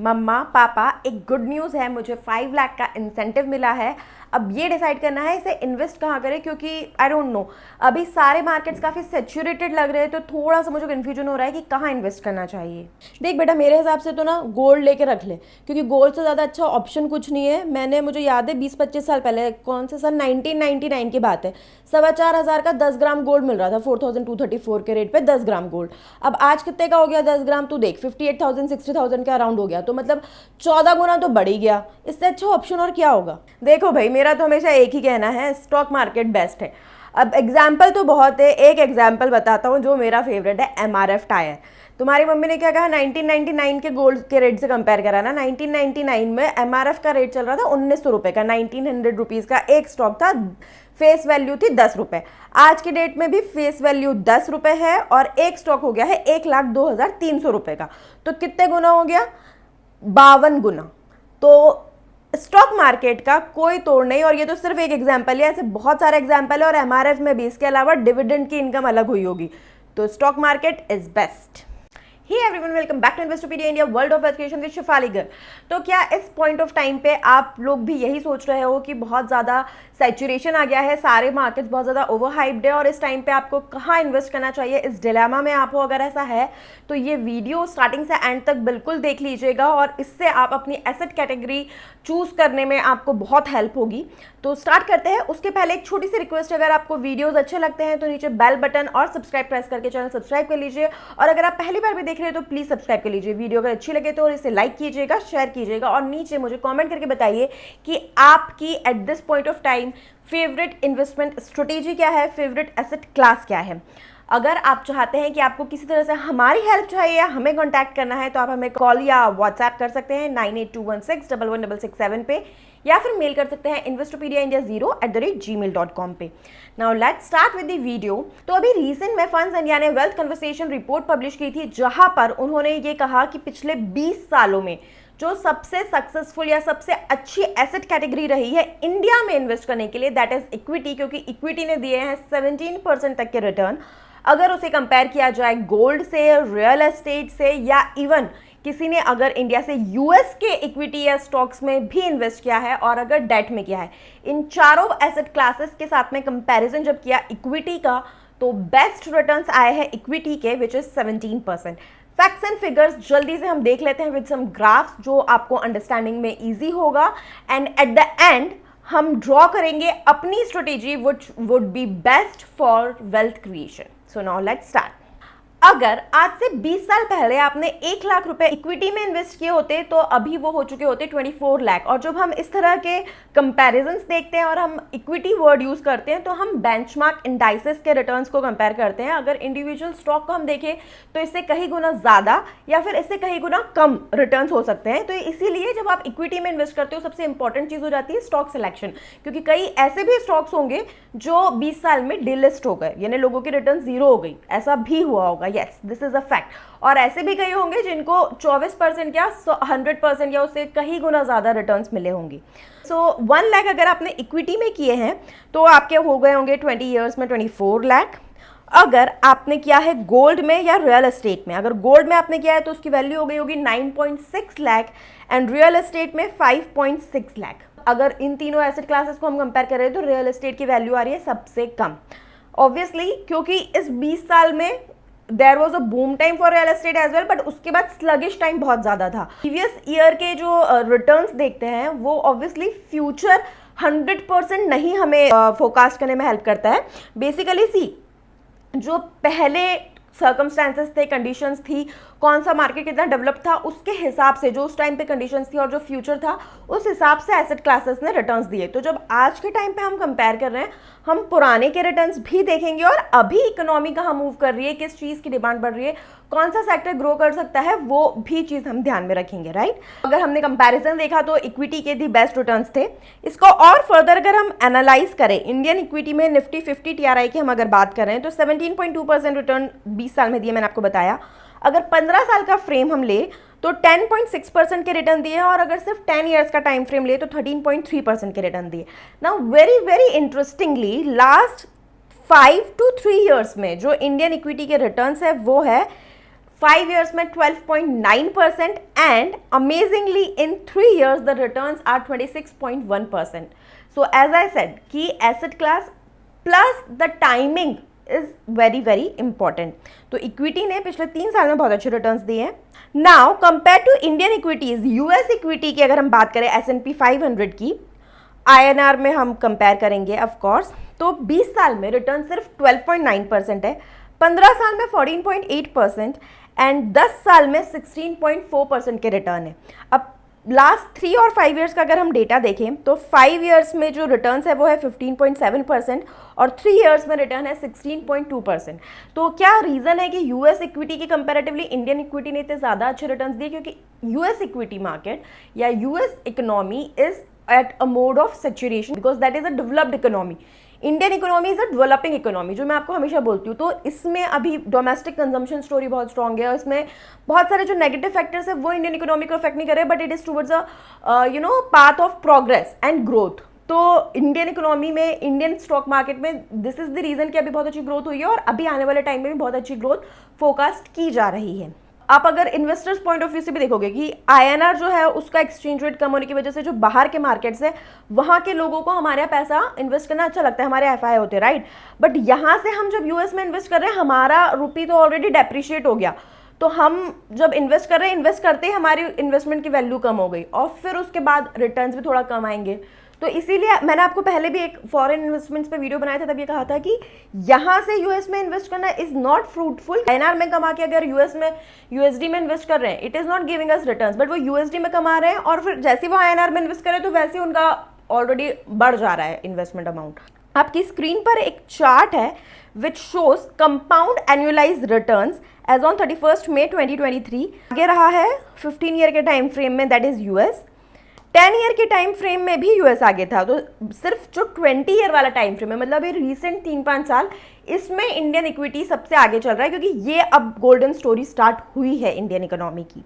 मम्मा पापा, एक good news है, मुझे 5 लाख का इंसेंटिव मिला है। अब ये डिसाइड करना है इसे इन्वेस्ट कहाँ करें, क्योंकि आई डोंट नो, अभी सारे मार्केट्स काफ़ी सेचुरेटेड लग रहे हैं, तो थोड़ा सा मुझे कन्फ्यूजन हो रहा है कि कहाँ इन्वेस्ट करना चाहिए। देख बेटा, मेरे हिसाब से तो ना गोल्ड लेके रख ले, क्योंकि गोल्ड से ज़्यादा अच्छा ऑप्शन कुछ नहीं है। मुझे याद है 20-25 साल पहले, कौन से सन 1999 की बात है, 4,500 का 10 ग्राम गोल्ड मिल रहा था, 4,234 के रेट पे 10 ग्राम गोल्ड। अब आज कितने का हो गया 10 ग्राम? तू देख, 58,000 60,000 के अराउंड हो गया, तो मतलब 14 गुना तो बढ़ ही गया। इससे अच्छा ऑप्शन और क्या होगा? देखो भाई, मेरा तो हमेशा एक ही कहना है, स्टॉक मार्केट बेस्ट है। अब एग्जाम्पल तो बहुत है, एक एग्जाम्पल बताता हूँ जो मेरा फेवरेट है, MRF टायर। तुम्हारी मम्मी ने क्या कहा, 1999 के गोल्ड के रेट से कंपेयर करा ना। 1999 में MRF का रेट चल रहा था 1900 रुपये का, 1900 रुपीज़ का एक स्टॉक था, फेस वैल्यू थी 10 रुपये। आज के डेट में भी फेस वैल्यू 10 रुपये है और एक स्टॉक हो गया है 1,02,300 रुपये का। तो कितने गुना हो गया? 52 गुना। तो स्टॉक मार्केट का कोई तोड़ नहीं, और ये तो सिर्फ एक एग्जांपल है, ऐसे बहुत सारे एग्जांपल है, और MRF में भी इसके अलावा डिविडेंड की इनकम अलग हुई होगी। तो stock market is best. Hey everyone, welcome back to Investopedia India, World of Wealth Creation with Shefali Garg. तो क्या इस पॉइंट ऑफ टाइम पे आप लोग भी यही सोच रहे हो कि बहुत ज़्यादा सैचुरेशन आ गया है, सारे मार्केट्स बहुत ज़्यादा ओवरहाइप्ड है, और इस टाइम पे आपको कहाँ इन्वेस्ट करना चाहिए, इस डिलेमा में आप हो? अगर ऐसा है तो ये वीडियो स्टार्टिंग से एंड तक बिल्कुल देख लीजिएगा, और इससे आप अपनी एसेट कैटेगरी चूज़ करने में आपको बहुत हेल्प होगी। तो स्टार्ट करते हैं। उसके पहले एक छोटी सी रिक्वेस्ट, अगर आपको वीडियोस अच्छे लगते हैं तो नीचे बेल बटन और सब्सक्राइब प्रेस करके चैनल सब्सक्राइब कर लीजिए, और अगर आप पहली बार भी देख रहे हो तो प्लीज़ सब्सक्राइब कर लीजिए। वीडियो अगर अच्छी लगे तो इसे लाइक कीजिएगा, शेयर कीजिएगा, और नीचे मुझे कमेंट करके बताइए कि आपकी at this point of time favourite investment strategy क्या है, फेवरेट एसेट क्लास क्या है। अगर आप चाहते हैं कि आपको किसी तरह से हमारी हेल्प चाहिए या हमें कांटेक्ट करना है, तो आप हमें कॉल या व्हाट्सएप कर सकते हैं 9821611667 पे, या फिर मेल कर सकते हैं investopedia.india0@gmail.com पे। Now let's start with the video. तो अभी रिसेंट में फंड्स इंडिया ने वेल्थ कन्वर्सेशन रिपोर्ट पब्लिश की थी, जहां पर उन्होंने ये कहा कि पिछले 20 सालों में जो सबसे सक्सेसफुल या सबसे अच्छी एसेट कैटेगरी रही है इंडिया में इन्वेस्ट करने के लिए, दैट इज इक्विटी, क्योंकि इक्विटी ने दिए हैं 17% तक के रिटर्न। अगर उसे कंपेयर किया जाए गोल्ड से, रियल एस्टेट से, या इवन किसी ने अगर इंडिया से यूएस के इक्विटी या स्टॉक्स में भी इन्वेस्ट किया है, और अगर डेट में किया है, इन चारों एसेट क्लासेस के साथ में कंपैरिजन जब किया इक्विटी का, तो बेस्ट रिटर्न्स आए हैं इक्विटी के, which is 17%। Facts and figures जल्दी से हम देख लेते हैं विद सम ग्राफ्स, जो आपको अंडरस्टैंडिंग में ईजी होगा, एंड एट द एंड हम ड्रॉ करेंगे अपनी strategy which would be best for wealth creation. So now let's start. अगर आज से 20 साल पहले आपने 1 लाख रुपए इक्विटी में इन्वेस्ट किए होते, तो अभी वो हो चुके होते 24 लाख। और जब हम इस तरह के कंपैरिजंस देखते हैं और हम इक्विटी वर्ड यूज करते हैं, तो हम बेंचमार्क इंडाइसेस के रिटर्न्स को कंपेयर करते हैं। अगर इंडिविजुअल स्टॉक को हम देखें तो इससे कहीं गुना ज्यादा या फिर इससे कहीं गुना कम रिटर्न्स हो सकते हैं। तो इसीलिए जब आप इक्विटी में इन्वेस्ट करते हो, सबसे इंपॉर्टेंट चीज हो जाती है स्टॉक सिलेक्शन, क्योंकि कई ऐसे भी स्टॉक्स होंगे जो 20 साल में डिलिस्ट हो गए, यानी लोगों की रिटर्न जीरो हो गई, ऐसा भी हुआ होगा। Yes, this is a fact. और ऐसे भी कई होंगे जिनको 24% या 100% या उससे कहीं गुना ज्यादा रिटर्न्स मिले होंगे। सो 1 लाख अगर आपने इक्विटी में किए हैं तो आपके हो गए होंगे 20 ईयर्स में 24 लाख। अगर आपने किया है गोल्ड में या रियल एस्टेट में, अगर गोल्ड में आपने किया है तो उसकी वैल्यू हो गई होगी 9.6 लाख, एंड रियल एस्टेट में 5.6 लाख। अगर इन तीनों एसेट क्लासेस को हम कंपेयर कर रहे हैं तो रियल एस्टेट की वैल्यू आ रही है सबसे कम, ऑब्वियसली, क्योंकि इस 20 साल में there was a boom time for real estate as well, but उसके बाद स्लगिश टाइम बहुत ज़्यादा था। प्रीवियस ईयर के जो रिटर्न्स देखते हैं वो ऑब्वियसली फ्यूचर 100% नहीं हमें फोरकास्ट करने में हेल्प करता है। बेसिकली सी, जो पहले सर्कमस्टांसेस थे, कंडीशंस थी, कौन सा मार्केट कितना डेवलप था, उसके हिसाब से जो उस टाइम पे कंडीशंस थी और जो फ्यूचर था, उस हिसाब से एसेट क्लासेस ने रिटर्न्स दिए। तो जब आज के टाइम पे हम कंपेयर कर रहे हैं, हम पुराने के रिटर्न्स भी देखेंगे, और अभी इकोनॉमी कहाँ मूव कर रही है, किस चीज़ की डिमांड बढ़ रही है, कौन सा सेक्टर ग्रो कर सकता है, वो भी चीज़ हम ध्यान में रखेंगे, राइट। अगर हमने कंपैरिजन देखा तो इक्विटी के दी बेस्ट रिटर्न्स थे। इसको और फर्दर अगर हम एनालाइज करें, इंडियन इक्विटी में निफ्टी 50 TRI की हम अगर बात करें तो 17.2% रिटर्न 20 साल में दिए, मैंने आपको बताया। अगर 15 साल का फ्रेम हम ले तो 10.6% के रिटर्न दिए, और अगर सिर्फ 10 ईयर्स का टाइम फ्रेम ले तो 13.3% के रिटर्न दिए। Now very very interestingly, last 5 to 3 years में जो इंडियन इक्विटी के रिटर्न्स है वो है 5 years में 12.9% and amazingly in 3 years the returns are 26.1%. So as I said कि asset class plus the timing is very very important. तो equity ने पिछले 3 साल में बहुत अच्छे रिटर्न्स दिए हैं. Now compare to Indian equities, US equity की अगर हम बात करें S&P 500 की, INR में हम कंपेयर करेंगे ऑफ कोर्स, तो 20 साल में रिटर्न सिर्फ 12.9% है, 15 साल में 14.8% एंड 10 साल में 16.4% के रिटर्न है. अब लास्ट 3 और 5 ईयर्स का अगर हम डेटा देखें तो 5 ईयर्स में जो रिटर्न्स है वो है 15.7% और 3 ईयर्स में रिटर्न है 16.2%. तो क्या रीज़न है कि यूएस इक्विटी की कंपैरेटिवली इंडियन इक्विटी ने इतने ज़्यादा अच्छे रिटर्न्स दिए? क्योंकि यूएस इक्विटी मार्केट या US economy is at a mode of saturation because that is a developed economy. Indian economy is a developing economy, जो मैं आपको हमेशा बोलती हूँ. तो इसमें अभी डोमेस्टिक कंजम्पशन स्टोरी बहुत स्ट्रॉन्ग है और इसमें बहुत सारे जो नेगेटिव फैक्टर्स है वो इंडियन इकोनॉमी को अफेक्ट नहीं कर रहे, but it is towards a path of progress and growth. तो इंडियन इकोनॉमी में, इंडियन स्टॉक मार्केट में दिस इज द रीजन कि अभी बहुत अच्छी ग्रोथ हुई है और अभी आने वाले टाइम में भी बहुत अच्छी ग्रोथ फोरकास्ट की जा रही है. आप अगर इन्वेस्टर्स पॉइंट ऑफ व्यू से भी देखोगे कि INR जो है उसका एक्सचेंज रेट कम होने की वजह से जो बाहर के मार्केट्स है वहाँ के लोगों को हमारे यहाँ पैसा इन्वेस्ट करना अच्छा लगता है, हमारे FI होते हैं, राइट. बट यहाँ से हम जब US में इन्वेस्ट कर रहे हैं, हमारा रुपी तो ऑलरेडी डेप्रिशिएट हो गया, तो हम जब इन्वेस्ट कर रहे हैं, इन्वेस्ट करते ही हमारी इन्वेस्टमेंट की वैल्यू कम हो गई और फिर उसके बाद रिटर्न्स भी थोड़ा कम आएंगे. तो इसीलिए मैंने आपको पहले भी एक फॉरेन इन्वेस्टमेंट्स पे वीडियो बनाया था, तब ये कहा था कि यहाँ से यूएस में इन्वेस्ट करना इज नॉट फ्रूटफुल. INR में कमा के अगर यूएस में USD में इन्वेस्ट कर रहे हैं, it is not giving us returns, but वो USD में कमा रहे हैं और फिर जैसे वो INR में इन्वेस्ट कर रहे हैं तो वैसे उनका ऑलरेडी बढ़ जा रहा है इन्वेस्टमेंट अमाउंट. आपकी स्क्रीन पर एक चार्ट है which shows compound annualised returns as on 31 May 2023. आगे रहा है 15 ईयर के टाइम फ्रेम में, दैट इज US. 10 ईयर के टाइम फ्रेम में भी US आगे था. तो सिर्फ जो 20 ईयर वाला टाइम फ्रेम है, मतलब ये रिसेंट 3-5 साल, इसमें इंडियन इक्विटी सबसे आगे चल रहा है क्योंकि ये अब गोल्डन स्टोरी स्टार्ट हुई है इंडियन इकोनॉमी की.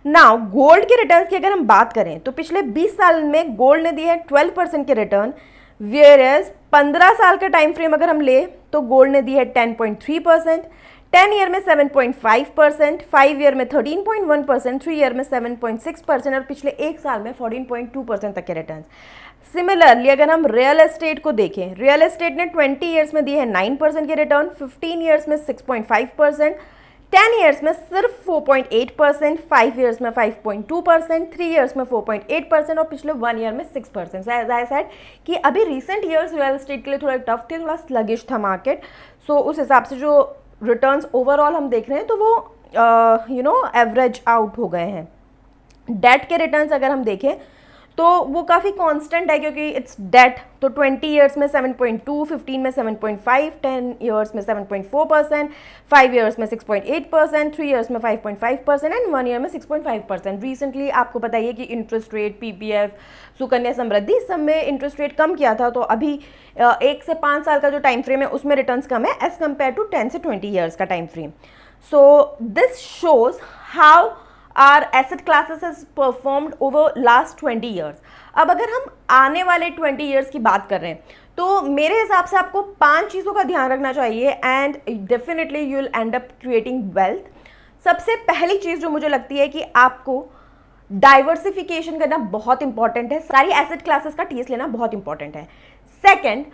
नाउ गोल्ड के रिटर्न्स की अगर हम बात करें तो पिछले 20 साल में गोल्ड ने दिए हैं 12% के रिटर्न, वेयरएज 15 साल का टाइम फ्रेम अगर हम ले तो गोल्ड ने दिए है 10.3%, 10 ईयर में 7.5%, 5 ईयर में 13.1%, 3 ईयर में 7.6% और पिछले 1 साल में 14.2% तक के रिटर्न. सिमिलरली अगर हम रियल एस्टेट को देखें, रियल एस्टेट ने 20 ईयर्स में दिए हैं 9% के रिटर्न, 15 ईयर्स में 6.5%, 10 ईयर्स में सिर्फ 4.8%, 5 ईयर्स में 5.2%, 3 ईयर्स में 4.8% और पिछले 1 ईयर में 6%. सो एज आई सेड कि अभी रिसेंट ईयर्स रियल एस्टेट के लिए थोड़ा टफ थे, थोड़ा स्लगिश था मार्केट. सो उस हिसाब से जो रिटर्न्स ओवरऑल हम देख रहे हैं तो वो एवरेज आउट हो गए हैं. डेट के रिटर्न्स अगर हम देखें तो वो काफ़ी कांस्टेंट है क्योंकि इट्स डेट. तो 20 ईयर्स में 7.2, 15 में 7.5, 10 ईयर्स में 7.4%, 5 ईयर्स में 6.8%, 3 ईयर्स में 5.5% एंड 1 ईयर में 6.5%. रिसेंटली आपको बताइए कि interest rate, PPF, Sukanya Samriddhi, सब में इंटरेस्ट रेट कम किया था. तो अभी 1 से 5 साल का जो टाइम फ्रेम है उसमें रिटर्न्स कम है एज कम्पेयर टू 10 से 20 ईयर्स का time frame. So this shows how are asset classes has performed over last 20 years. अब अगर हम आने वाले 20 ईयर्स की बात कर रहे हैं तो मेरे हिसाब से आपको 5 चीज़ों का ध्यान रखना चाहिए and definitely you will and up creating wealth. सबसे पहली चीज़ जो मुझे लगती है कि आपको डाइवर्सिफिकेशन करना बहुत इंपॉर्टेंट है. सारी एसेट क्लासेस का TS लेना बहुत इंपॉर्टेंट है. सेकेंड,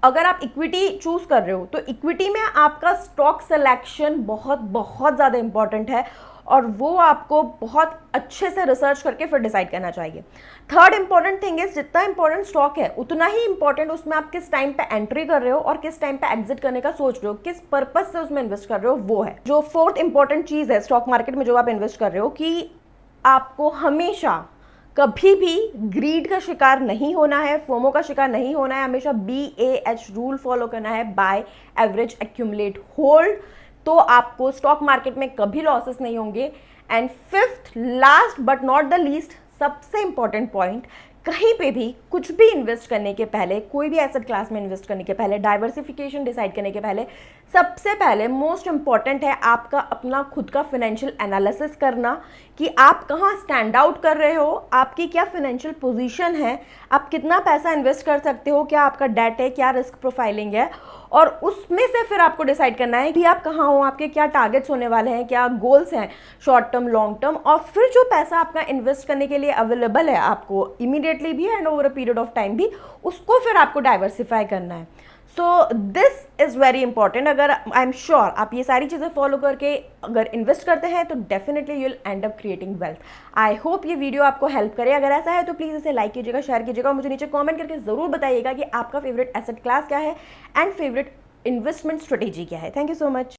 अगर आप इक्विटी चूज कर रहे हो तो इक्विटी में आपका स्टॉक सिलेक्शन बहुत बहुत ज़्यादा इंपॉर्टेंट है और वो आपको बहुत अच्छे से रिसर्च करके फिर डिसाइड करना चाहिए. थर्ड इंपॉर्टेंट थिंग इज, जितना इंपॉर्टेंट स्टॉक है उतना ही इंपॉर्टेंट उसमें आप किस टाइम पे एंट्री कर रहे हो और किस टाइम पे एग्जिट करने का सोच रहे हो, किस पर्पज से उसमें इन्वेस्ट कर रहे हो, वो है. जो फोर्थ इंपॉर्टेंट चीज़ है स्टॉक मार्केट में जो आप इन्वेस्ट कर रहे हो कि आपको हमेशा कभी भी ग्रीड का शिकार नहीं होना है, फोमो का शिकार नहीं होना है. हमेशा BAH रूल फॉलो करना है, बाय एवरेज एक्यूमुलेट होल्ड. तो आपको स्टॉक मार्केट में कभी लॉसेस नहीं होंगे. And fifth, last but not the least, सबसे इंपॉर्टेंट पॉइंट कहीं पे भी कुछ भी इन्वेस्ट करने के पहले, कोई भी एसेट क्लास में इन्वेस्ट करने के पहले, डाइवर्सिफिकेशन डिसाइड करने के पहले, सबसे पहले मोस्ट इंपॉर्टेंट है आपका अपना खुद का फाइनेंशियल एनालिसिस करना कि आप कहाँ स्टैंड आउट कर रहे हो, आपकी क्या फाइनेंशियल पोजीशन है, आप कितना पैसा इन्वेस्ट कर सकते हो, क्या आपका डेट है, क्या रिस्क प्रोफाइलिंग है, और उसमें से फिर आपको डिसाइड करना है कि आप कहाँ हो, आपके क्या टारगेट्स होने वाले हैं, क्या गोल्स हैं शॉर्ट टर्म लॉन्ग टर्म, और फिर जो पैसा आपका इन्वेस्ट करने के लिए अवेलेबल है आपको इमीडिएटली भी and over a period of time भी, उसको फिर आपको डाइवर्सिफाई करना है। So this is very important. अगर आई एम श्योर आप ये सारी चीज़ें फॉलो करके अगर इन्वेस्ट करते हैं तो definitely you will and up creating wealth. I hope ये वीडियो आपको हेल्प करे। अगर ऐसा है तो प्लीज़ इसे लाइक कीजिएगा, शेयर कीजिएगा और मुझे नीचे कमेंट करके ज़रूर बताइएगा कि आपका फेवरेट एसेट क्लास क्या है एंड फेवरेट इन्वेस्टमेंट स्ट्रेटेजी क्या है। Thank you so much.